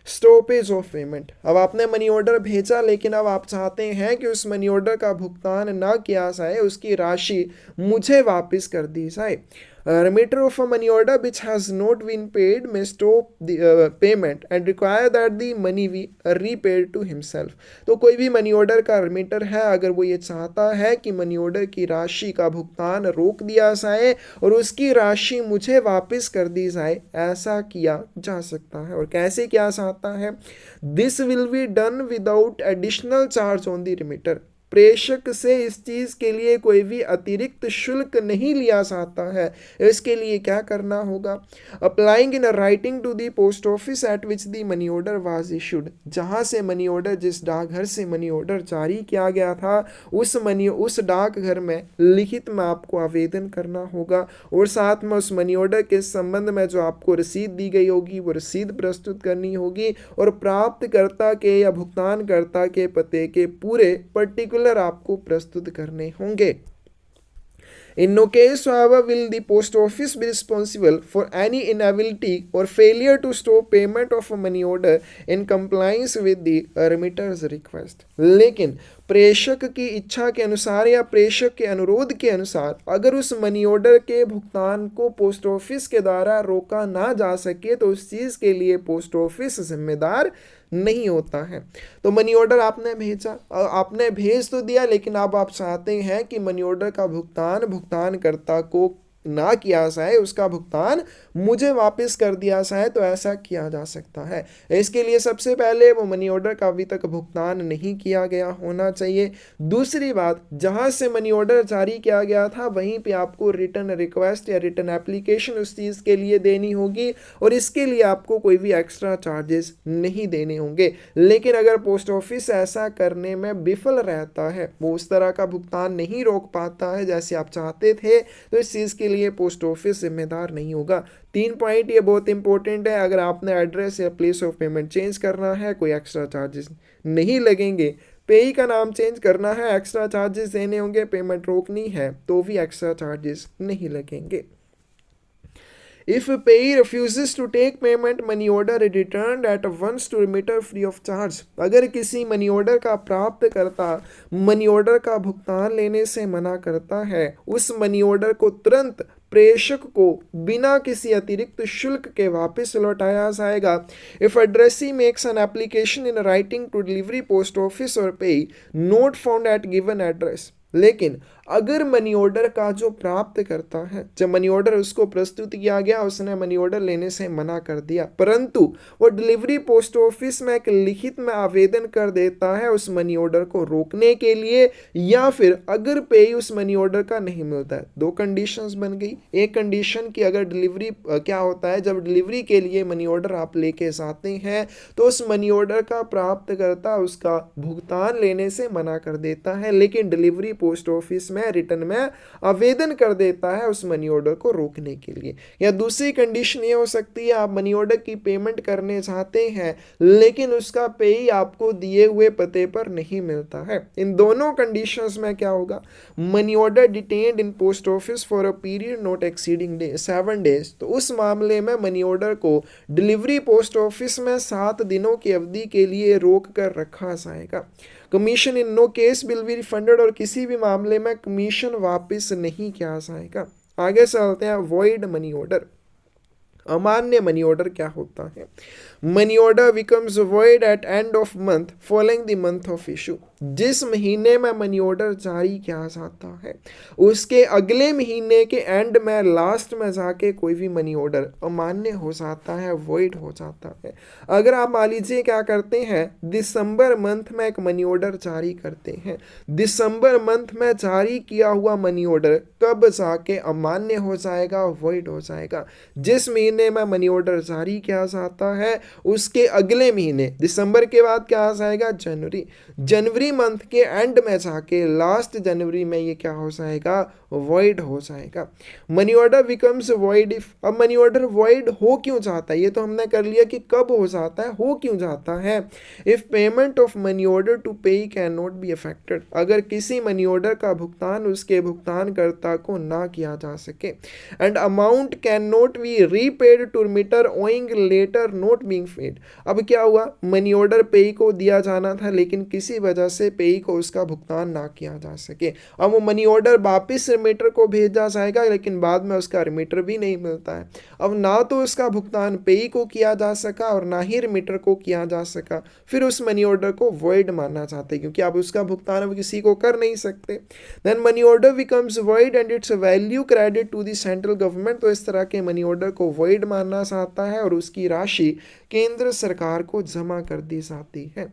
स्टॉपेज ऑफ पेमेंट, अब आपने मनी ऑर्डर भेजा, लेकिन अब आप चाहते हैं कि उस मनी ऑर्डर का भुगतान ना किया जाए, उसकी राशि मुझे वापस कर दी जाए। Remitter of a money order which has not been paid may stop the payment and require that the money be repaid to himself। तो कोई भी मनी ऑर्डर का रेमिटर है, अगर वो ये चाहता है कि मनी ऑर्डर की राशि का भुगतान रोक दिया जाए और उसकी राशि मुझे वापस कर दी जाए, ऐसा किया जा सकता है। और कैसे किया जाता है? This will be done without additional charge on the remitter. प्रेषक से इस चीज के लिए कोई भी अतिरिक्त शुल्क नहीं लिया जाता है। इसके लिए क्या करना होगा? Applying in writing to the post office at which the money order was issued, जहां से मनी ऑर्डर, जिस डाकघर से मनी ऑर्डर जारी किया गया था, उस डाकघर में लिखित में आपको आवेदन करना होगा और साथ में उस मनी ऑर्डर के संबंध में जो आपको रसीद दी गई होगी वो रसीद प्रस्तुत करनी होगी और प्राप्तकर्ता के या भुगतानकर्ता के पते के पूरे पर्टिकुलर आपको प्रस्तुत करने होंगे। In no case, however, will the post office be responsible for any inability or failure to stop payment of a money order in compliance with the remitter's request. लेकिन प्रेषक की इच्छा के अनुसार या प्रेषक के अनुरोध के अनुसार अगर उस मनी ऑर्डर के भुगतान को पोस्ट ऑफिस के द्वारा रोका ना जा सके तो उस चीज के लिए पोस्ट ऑफिस जिम्मेदार नहीं होता है। तो मनी ऑर्डर आपने भेजा, आपने भेज तो दिया, लेकिन अब आप चाहते हैं कि मनी ऑर्डर का भुगतानकर्ता को ना किया जाए, उसका भुगतान मुझे वापस कर दिया जाए, तो ऐसा किया जा सकता है। इसके लिए सबसे पहले वो मनी ऑर्डर का अभी तक भुगतान नहीं किया गया होना चाहिए। दूसरी बात, जहां से मनी ऑर्डर जारी किया गया था वहीं पे आपको रिटर्न रिक्वेस्ट या रिटर्न एप्लीकेशन उस चीज़ के लिए देनी होगी और इसके लिए आपको कोई भी एक्स्ट्रा चार्जेस नहीं देने होंगे। लेकिन अगर पोस्ट ऑफिस ऐसा करने में विफल रहता है, वो उस तरह का भुगतान नहीं रोक पाता है जैसे आप चाहते थे, तो इस चीज़ के लिए पोस्ट ऑफिस जिम्मेदार नहीं होगा। 3 पॉइंट ये बहुत इंपॉर्टेंट है। अगर आपने एड्रेस या प्लेस ऑफ पेमेंट चेंज करना है, कोई एक्स्ट्रा चार्जेस नहीं लगेंगे। पेई का नाम चेंज करना है, एक्स्ट्रा चार्जेस देने होंगे। पेमेंट रोकनी है तो भी एक्स्ट्रा चार्जेस नहीं लगेंगे। If payee refuses to take payment, money order is returned at once to remitter free of charge. अगर किसी मनी ऑर्डर का प्राप्तकर्ता मनी ऑर्डर का भुगतान लेने से मना करता है, उस मनी ऑर्डर को तुरंत प्रेषक को बिना किसी अतिरिक्त शुल्क के वापस लौटाया जाएगा। If addressee makes an application in writing to delivery post office or pay not found at given address, लेकिन अगर मनी ऑर्डर का जो प्राप्त करता है, जब मनी ऑर्डर उसको प्रस्तुत किया गया, उसने मनी ऑर्डर लेने से मना कर दिया, परंतु वो डिलीवरी पोस्ट ऑफिस में एक लिखित में आवेदन कर देता है उस मनी ऑर्डर को रोकने के लिए, या फिर अगर पे उस मनी ऑर्डर का नहीं मिलता है। 2 कंडीशंस बन गई। एक कंडीशन की अगर डिलीवरी क्या होता है, जब डिलीवरी के लिए मनी ऑर्डर आप लेके जाते हैं तो उस मनी ऑर्डर का प्राप्तकर्ता उसका भुगतान लेने से मना कर देता है, लेकिन डिलीवरी पोस्ट ऑफिस में रिटर्न में आवेदन कर देता है उस मनी ऑर्डर को रोकने के लिए। या दूसरी कंडीशन ये हो सकती है, आप मनी ऑर्डर की पेमेंट करने चाहते हैं लेकिन उसका पेई आपको दिए हुए पते पर नहीं मिलता है। इन दोनों कंडीशंस में क्या होगा, money order detained in post office for a period not exceeding 7 days, तो उस मामले में मनी ऑर्डर को डिलीवरी पोस्ट ऑफिस में 7 दिनों की अवधि के लिए रोक कर रखा जाएगा। Commission in no case will be refunded, और किसी भी मामले में कमीशन वापस नहीं किया जाएगा। आगे चलते हैं, वॉइड मनी ऑर्डर। अमान्य मनी ऑर्डर क्या होता है? Money order becomes void at end of month following the month of issue. जिस महीने में मनी ऑर्डर जारी किया जाता है उसके अगले महीने के एंड में लास्ट में जाके कोई भी मनी ऑर्डर अमान्य हो जाता है, वॉइड हो जाता है। अगर आप मान लीजिए क्या करते हैं, दिसंबर मंथ में एक मनी ऑर्डर जारी करते हैं, दिसंबर मंथ में जारी किया हुआ मनी ऑर्डर कब जाके अमान्य हो जाएगा, वॉइड हो जाएगा? जिस महीने में मनी ऑर्डर जारी किया जाता है उसके अगले महीने, दिसंबर के बाद क्या आ जाएगा, जनवरी मंथ के एंड में जाके लास्ट जनवरी में ये क्या हो जाएगा, वॉइड हो जाएगा। Money order becomes void if, अब मनी ऑर्डर वॉइड हो क्यों जाता है, ये तो हमने कर लिया कि कब हो जाता है, हो क्यों जाता है। If payment of money order to pay can not be affected, अगर किसी मनी ऑर्डर का भुगतान उसके भुगतानकर्ता को ना किया जा सके, and amount can not be repaid to remitter owing letter not being paid. अब क्या हुआ, मनी ऑर्डर पेई को दिया जाना था लेकिन किसी वजह से पेई को उसका भुगतान ना किया जा सके। अब वो मनी ऑर्डर वापिस रिमिटर को भेजा जाएगा लेकिन बाद में उसका रिमिटर भी नहीं मिलता है। अब ना तो उसका भुगतान पेई को किया जा सका और ना ही रिमिटर को किया जा सका, फिर उस मनी ऑर्डर को वॉइड मानना चाहते हैं क्योंकि आप उसका भुगतान अब किसी को कर नहीं सकते। Then money order becomes void and its value credit to the central government. तो इस तरह के मनी ऑर्डर को वॉइड मानना चाहता है और उसकी राशि केंद्र सरकार को जमा कर दी जाती है।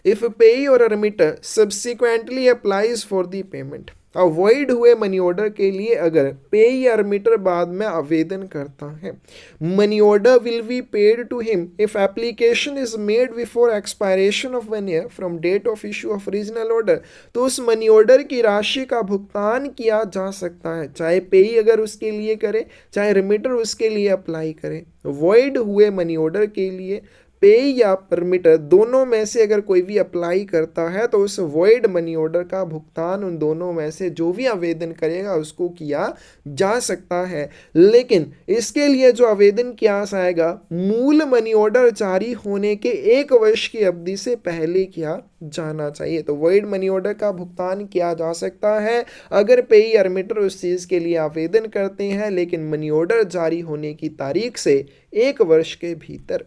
इफ पेई और remitter subsequently applies for the payment, avoid हुए मनी ऑर्डर के लिए अगर पे या रिमिटर बाद में आवेदन करता है, money order will be paid to him if application is made before expiration of 1 year from date of issue of original order, तो उस मनी ऑर्डर की राशि का भुगतान किया जा सकता है, चाहे पेई अगर उसके लिए करे, चाहे रिमिटर उसके लिए अप्लाई करे। वॉइड हुए मनी ऑर्डर के लिए पे या परमिटर दोनों में से अगर कोई भी अप्लाई करता है तो उस वॉइड मनी ऑर्डर का भुगतान उन दोनों में से जो भी आवेदन करेगा उसको किया जा सकता है। लेकिन इसके लिए जो आवेदन किया जाएगा मूल मनी ऑर्डर जारी होने के 1 वर्ष की अवधि से पहले किया जाना चाहिए। तो वॉइड मनी ऑर्डर का भुगतान किया जा सकता है अगर पे या रिमिटर उस चीज के लिए आवेदन करते हैं, लेकिन मनी ऑर्डर जारी होने की तारीख से 1 वर्ष के भीतर।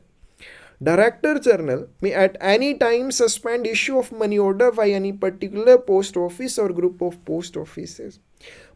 Director General may at any time suspend issue of money order by any particular post office or group of post offices.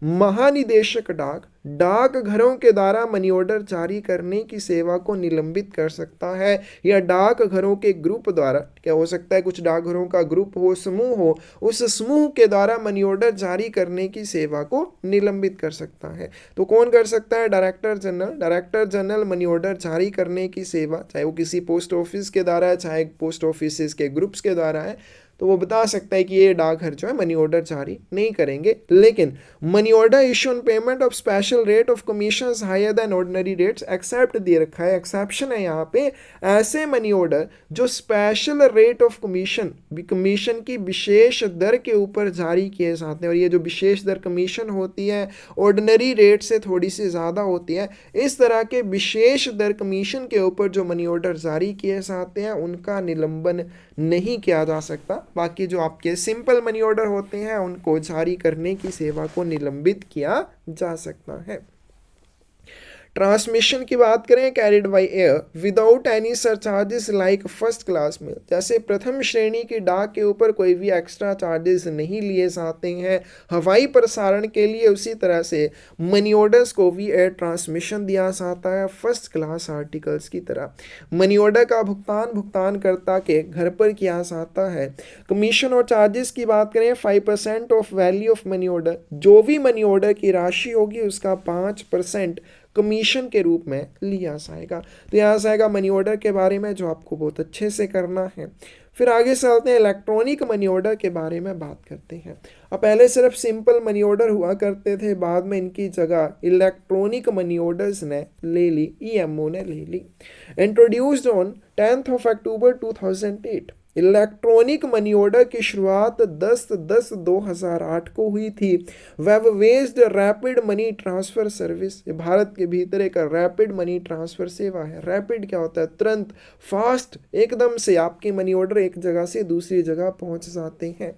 महानिदेशक डाक घरों के द्वारा मनी ऑर्डर जारी करने की सेवा को निलंबित कर सकता है, या डाक घरों के ग्रुप द्वारा, क्या हो सकता है कुछ डाक घरों का ग्रुप हो, समूह हो, उस समूह के द्वारा मनी ऑर्डर जारी करने की सेवा को निलंबित कर सकता है। तो कौन कर सकता है? Director general. Director general money order जारी करने की सेवा, चाहे वो किसी पोस्ट ऑफिस के द्वारा है, चाहे पोस्ट ऑफिस के ग्रुप्स के द्वारा है, तो वो बता सकता है कि ये डाकघर जो है मनी ऑर्डर जारी नहीं करेंगे। लेकिन money order issue on payment of special rate of commission higher than ordinary rates except दे रखा है, एक्सेप्शन है यहाँ पे, ऐसे मनी ऑर्डर जो स्पेशल रेट ऑफ कमीशन की विशेष दर के ऊपर जारी किए जाते हैं, और ये जो विशेष दर कमीशन होती है ऑर्डिनरी रेट से थोड़ी सी ज़्यादा होती है, इस तरह के विशेष दर कमीशन के ऊपर जो मनी ऑर्डर जारी किए जाते हैं उनका निलंबन नहीं किया जा सकता। बाकी जो आपके सिंपल मनी ऑर्डर होते हैं उनको जारी करने की सेवा को निलंबित किया जा सकता है। ट्रांसमिशन की बात करें, carried by air without any surcharges like first class mail, जैसे प्रथम श्रेणी की डाक के ऊपर कोई भी एक्स्ट्रा चार्जेस नहीं लिए जाते हैं हवाई प्रसारण के लिए, उसी तरह से मनी ऑर्डर्स को भी एयर ट्रांसमिशन दिया जाता है फर्स्ट क्लास आर्टिकल्स की तरह। मनी ऑर्डर का भुगतानकर्ता के घर पर किया जाता है। कमीशन और चार्जेस की बात करें, 5% of value of money order, जो भी मनी ऑर्डर की राशि होगी उसका 5% कमीशन के रूप में लिया जाएगा। तो यहाँ जाएगा मनी ऑर्डर के बारे में जो आपको बहुत अच्छे से करना है। फिर आगे चलते हैं, इलेक्ट्रॉनिक मनी ऑर्डर के बारे में बात करते हैं। अब पहले सिर्फ सिंपल मनी ऑर्डर हुआ करते थे, बाद में इनकी जगह इलेक्ट्रॉनिक मनी ऑर्डर्स ने ले ली, ईएमओ ने ले ली। Introduced on 10 October 2008, electronic money order की शुरुआत 10/10/2008 को हुई थी। Web based rapid money transfer service, ये भारत के भीतर एक रैपिड मनी ट्रांसफ़र सेवा है। रैपिड क्या होता है? तुरंत, फास्ट, एकदम से आपके मनी ऑर्डर एक जगह से दूसरी जगह पहुंच जाते हैं।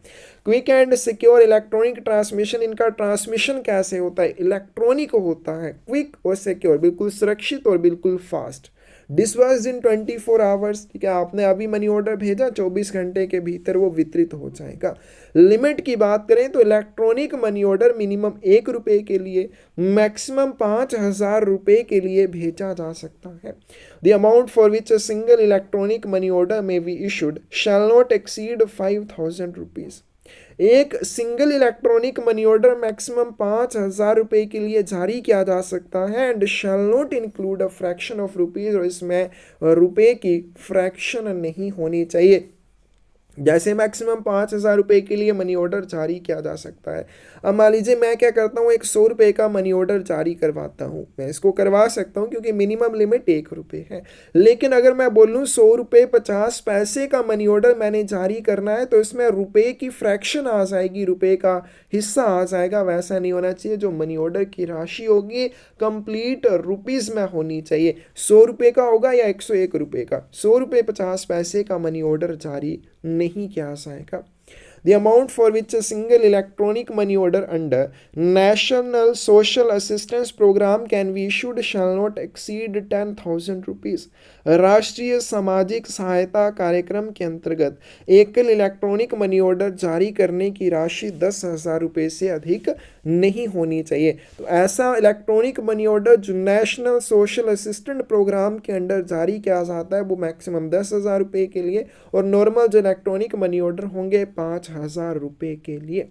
Quick and secure electronic transmission, इनका ट्रांसमिशन कैसे होता है? इलेक्ट्रॉनिक होता है, क्विक और सिक्योर, बिल्कुल सुरक्षित और बिल्कुल फास्ट। डिस्बर्स्ड इन 24 आवर्स, ठीक है, आपने अभी मनी ऑर्डर भेजा 24 घंटे के भीतर वो वितरित हो जाएगा। लिमिट की बात करें तो इलेक्ट्रॉनिक मनी ऑर्डर मिनिमम 1 रुपये के लिए, मैक्सिमम 5,000 रुपये के लिए भेजा जा सकता है। The amount for which a single electronic money order may be issued shall not exceed 5,000 rupees. एक single electronic money order maximum 5,000 रुपये के लिए जारी किया जा सकता है and shall not include a fraction of rupees, और इसमें रुपये की फ्रैक्शन नहीं होनी चाहिए। जैसे मैक्सिमम 5,000 रुपये के लिए मनी ऑर्डर जारी किया जा सकता है। अब मान लीजिए मैं क्या करता हूँ, एक 100 रुपये का मनी ऑर्डर जारी करवाता हूँ, मैं इसको करवा सकता हूँ क्योंकि मिनिमम लिमिट 1 रुपये है। लेकिन अगर मैं बोलूँ 100 रुपये 50 पैसे का मनी ऑर्डर मैंने जारी करना है तो इसमें रुपये की फ्रैक्शन आ जाएगी, रुपये का हिस्सा आ जाएगा। वैसा नहीं होना चाहिए, जो मनी ऑर्डर की राशि होगी कंप्लीट रुपीज़ में होनी चाहिए। 100 रुपये का होगा या 101 रुपये का, 100 रुपये 50 पैसे का मनी ऑर्डर जारी नहीं किया जाएगा। The amount for which a single electronic money order under national social assistance program can be issued shall not exceed 10,000 rupees. राष्ट्रीय सामाजिक सहायता कार्यक्रम के अंतर्गत एकल इलेक्ट्रॉनिक मनी ऑर्डर जारी करने की राशि 10,000 रुपये से अधिक नहीं होनी चाहिए। तो ऐसा इलेक्ट्रॉनिक मनी ऑर्डर जो नेशनल सोशल असिस्टेंट प्रोग्राम के अंडर जारी किया जाता है वो मैक्सिमम 10,000 रुपये के लिए, और नॉर्मल जो इलेक्ट्रॉनिक मनी ऑर्डर होंगे 5,000 रुपये के लिए।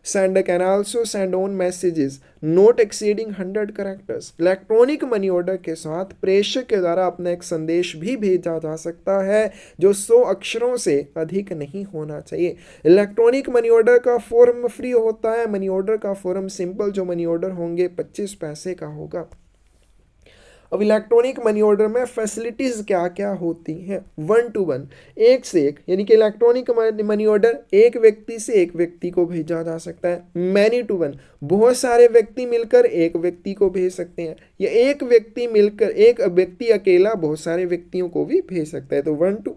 Sender can also send on messages not exceeding 100 characters। Electronic money order के साथ प्रेषक के द्वारा अपना एक संदेश भी भेजा जा सकता है जो 100 अक्षरों से अधिक नहीं होना चाहिए। इलेक्ट्रॉनिक मनी ऑर्डर का फॉर्म फ्री होता है। मनी ऑर्डर का फॉर्म सिंपल जो मनी ऑर्डर होंगे 25 पैसे का होगा। अब इलेक्ट्रॉनिक मनी ऑर्डर में फैसिलिटीज क्या क्या होती हैं? 1 to 1, एक से एक, यानी कि इलेक्ट्रॉनिक मनी ऑर्डर एक व्यक्ति से एक व्यक्ति को भेजा जा सकता है। मैनी टू वन, बहुत सारे व्यक्ति मिलकर एक व्यक्ति को भेज सकते हैं, या एक व्यक्ति मिलकर, एक व्यक्ति अकेला बहुत सारे व्यक्तियों को भी भेज सकता है। तो 1 to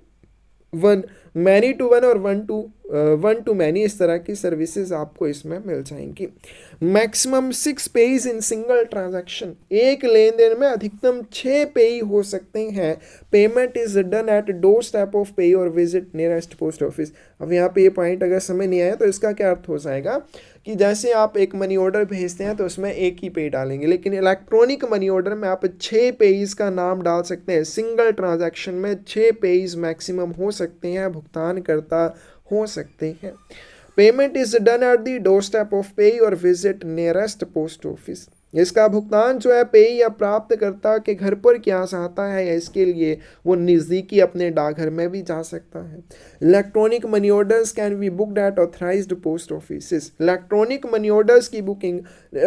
1, मैनी टू वन और 1 to मैनी, इस तरह की सर्विसेज आपको इसमें मिल जाएंगी। Maximum 6 page in single transaction, एक लेन देन में अधिकतम 6 पेई हो सकते हैं। Payment is done at door step of पे और विजिट नियरेस्ट पोस्ट ऑफिस। अब यहाँ पे ये पॉइंट अगर समझ नहीं आया तो इसका क्या अर्थ हो जाएगा कि जैसे आप एक मनी ऑर्डर भेजते हैं तो उसमें एक ही पे डालेंगे, लेकिन इलेक्ट्रॉनिक मनी ऑर्डर में आप 6 पेज का नाम डाल सकते हैं। सिंगल ट्रांजैक्शन में 6 पेज मैक्सिमम हो सकते हैं, भुगतान करता हो सकते हैं। Payment is done at the door step of पे और विजिट नियरेस्ट पोस्ट ऑफिस। इसका भुगतान जो है पे या प्राप्तकर्ता के घर पर किया जाता है, या इसके लिए वो नज़दीकी अपने डाकघर में भी जा सकता है। Electronic money orders can be booked at authorised post offices. Electronic money orders की बुकिंग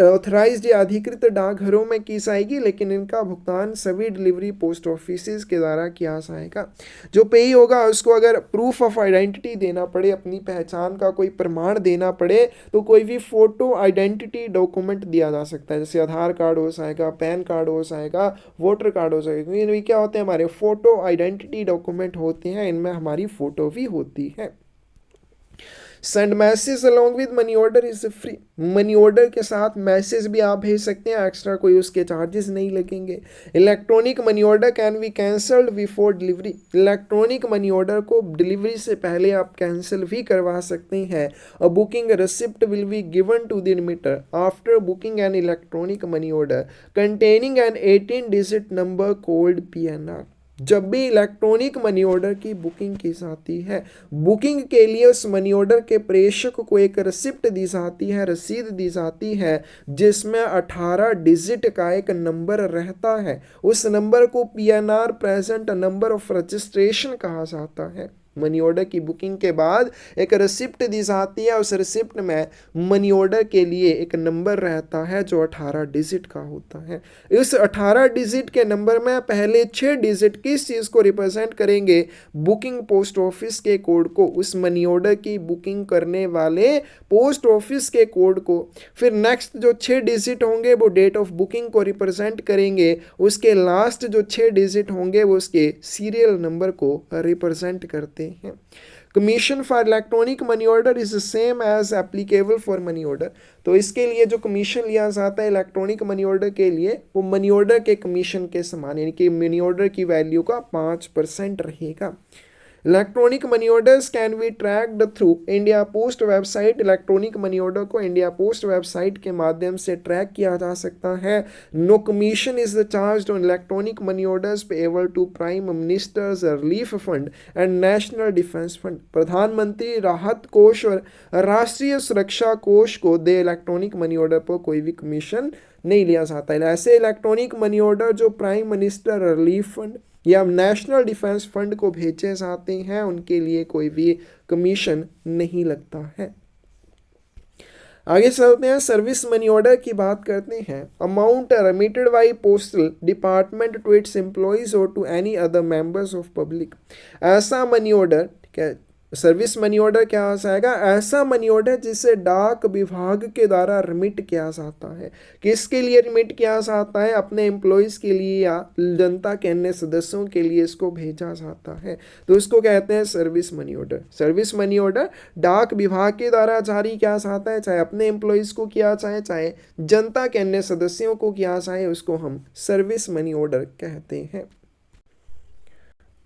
ऑथराइज्ड या अधिकृत डाकघरों में की जाएगी, लेकिन इनका भुगतान सभी डिलीवरी पोस्ट ऑफिसेस के द्वारा किया जाएगा। जो पेई होगा उसको अगर प्रूफ ऑफ आइडेंटिटी देना पड़े, अपनी पहचान का कोई प्रमाण देना पड़े, तो कोई भी फोटो आइडेंटिटी डॉक्यूमेंट दिया जा सकता है। जैसे आधार कार्ड हो जाएगा, पैन कार्ड हो जाएगा, वोटर कार्ड हो जाएगा। ये क्या होते हैं? हमारे फोटो आइडेंटिटी डॉक्यूमेंट होते हैं, इनमें हमारी फोटो भी होती है। Send message along with money order is free. Money order के साथ मैसेज भी आप भेज सकते हैं, एक्स्ट्रा कोई उसके चार्जेस नहीं लगेंगे। Electronic money order can be cancelled before delivery. Electronic money order को डिलीवरी से पहले आप कैंसिल भी करवा सकते हैं। A booking receipt will be given to the remitter after booking an electronic money order containing an 18 digit number called PNR। जब भी इलेक्ट्रॉनिक मनी ऑर्डर की बुकिंग की जाती है, बुकिंग के लिए उस मनी ऑर्डर के प्रेषक को एक रिसिप्ट दी जाती है, रसीद दी जाती है, जिसमें 18 डिजिट का एक नंबर रहता है। उस नंबर को PNR present number of registration कहा जाता है। मनी ऑर्डर की बुकिंग के बाद एक रिसिप्ट दी जाती है, उस रिसिप्ट में मनी ऑर्डर के लिए एक नंबर रहता है जो 18 डिजिट का होता है। इस 18 डिजिट के नंबर में पहले 6 डिजिट किस चीज़ को रिप्रेजेंट करेंगे? बुकिंग पोस्ट ऑफिस के कोड को, उस मनी ऑर्डर की बुकिंग करने वाले पोस्ट ऑफिस के कोड को। फिर नेक्स्ट जो 6 डिजिट होंगे वो डेट ऑफ बुकिंग को रिप्रेजेंट करेंगे। उसके लास्ट जो 6 डिजिट होंगे वो उसके सीरियल नंबर को रिप्रेजेंट करते हैं। Commission for electronic money order is same as applicable for money order. तो इसके लिए जो कमीशन लिया जाता है इलेक्ट्रॉनिक मनी ऑर्डर के लिए, वो मनी ऑर्डर के कमीशन के समान, यानी कि मनी ऑर्डर की वैल्यू का 5% रहेगा। Electronic money orders can be tracked through India post website. Electronic money order को इंडिया पोस्ट वेबसाइट के माध्यम से ट्रैक किया जा सकता है। No commission is charged on electronic money orders payable to prime minister's relief fund and national defence fund. प्रधानमंत्री राहत कोष और राष्ट्रीय सुरक्षा कोष को दे इलेक्ट्रॉनिक मनी ऑर्डर पर कोई भी कमीशन नहीं लिया जाता है। ऐसे इलेक्ट्रॉनिक मनी ऑर्डर जो प्राइम मिनिस्टर रिलीफ फंड या नेशनल डिफेंस फंड को भेजे जाते हैं, उनके लिए कोई भी कमीशन नहीं लगता है। आगे चलते हैं, सर्विस मनी ऑर्डर की बात करते हैं। Amount remitted by postal department to its employees और to any other members of public. ऐसा मनी ऑर्डर, ठीक है, सर्विस मनी ऑर्डर क्या हो जाएगा, ऐसा मनी ऑर्डर जिसे डाक विभाग के द्वारा रिमिट किया जाता है। किसके लिए रिमिट किया जाता है, अपने एम्प्लॉयज़ के लिए या जनता के अन्य सदस्यों के लिए इसको भेजा जाता है, तो इसको कहते हैं service money order. Service money order डाक विभाग के द्वारा जारी किया जाता है, चाहे अपने एम्प्लॉयज़ को किया जाए चाहे जनता के अन्य सदस्यों को किया जाए, उसको हम सर्विस मनी ऑर्डर कहते हैं।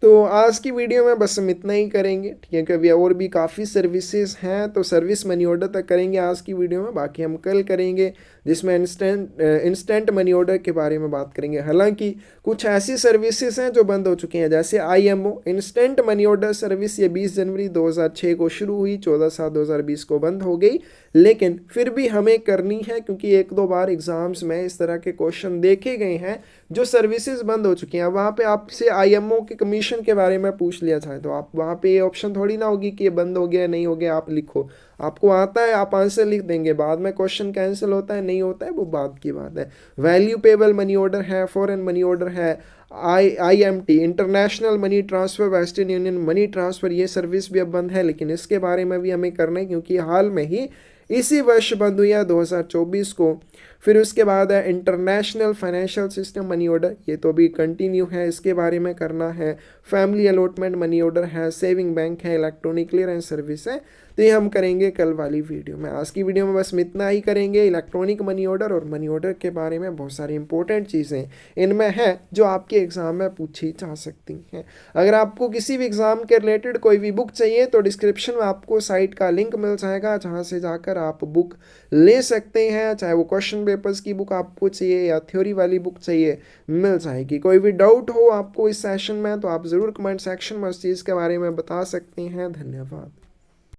तो आज की वीडियो में बस हम इतना ही करेंगे, ठीक है, कभी और भी काफ़ी सर्विसेज हैं तो सर्विस मनी ऑर्डर तक करेंगे आज की वीडियो में, बाकी हम कल करेंगे जिसमें इंस्टेंट मनी ऑर्डर के बारे में बात करेंगे। हालांकि कुछ ऐसी सर्विसेज हैं जो बंद हो चुकी हैं, जैसे IMO instant money order service, ये 20 जनवरी 2006 को शुरू हुई, 14/7/2020 को बंद हो गई, लेकिन फिर भी हमें करनी है क्योंकि एक दो बार एग्जाम्स में इस तरह के क्वेश्चन देखे गए हैं जो सर्विसेज बंद हो चुकी हैं। वहाँ पे आपसे IMO के कमीशन के बारे में पूछ लिया जाए तो आप वहाँ पे ये ऑप्शन थोड़ी ना होगी कि ये बंद हो गया नहीं हो गया, आप लिखो, आपको आता है आप आंसर लिख देंगे, बाद में क्वेश्चन कैंसिल होता है नहीं होता है वो बात की बात है। वैल्यूपेबल मनी ऑर्डर है, फॉरेन मनी ऑर्डर है, IMT international money transfer, western union money transfer, ये सर्विस भी अब बंद है, लेकिन इसके बारे में भी हमें करना है क्योंकि हाल में ही इसी वर्ष बंद हुई है 2024 को। फिर उसके बाद है international financial system money order, ये तो अभी कंटिन्यू है, इसके बारे में करना है। फैमिली अलॉटमेंट मनी ऑर्डर है, सेविंग बैंक है, इलेक्ट्रॉनिक क्लियरेंस सर्विस है, तो ये हम करेंगे कल वाली वीडियो में। आज की वीडियो में बस इतना ही करेंगे। इलेक्ट्रॉनिक मनी ऑर्डर और मनी ऑर्डर के बारे में बहुत सारी इंपॉर्टेंट चीज़ें इनमें हैं जो आपके एग्ज़ाम में पूछी जा सकती हैं। अगर आपको किसी भी एग्ज़ाम के रिलेटेड कोई भी बुक चाहिए तो डिस्क्रिप्शन में आपको साइट का लिंक मिल जाएगा, जहाँ से जाकर आप बुक ले सकते हैं, चाहे वो क्वेश्चन पेपर्स की बुक आपको चाहिए या थ्योरी वाली बुक चाहिए, मिल जाएगी। कोई भी डाउट हो आपको इस सेशन में तो आप ज़रूर कमेंट सेक्शन में उस चीज़ के बारे में बता सकते हैं। धन्यवाद।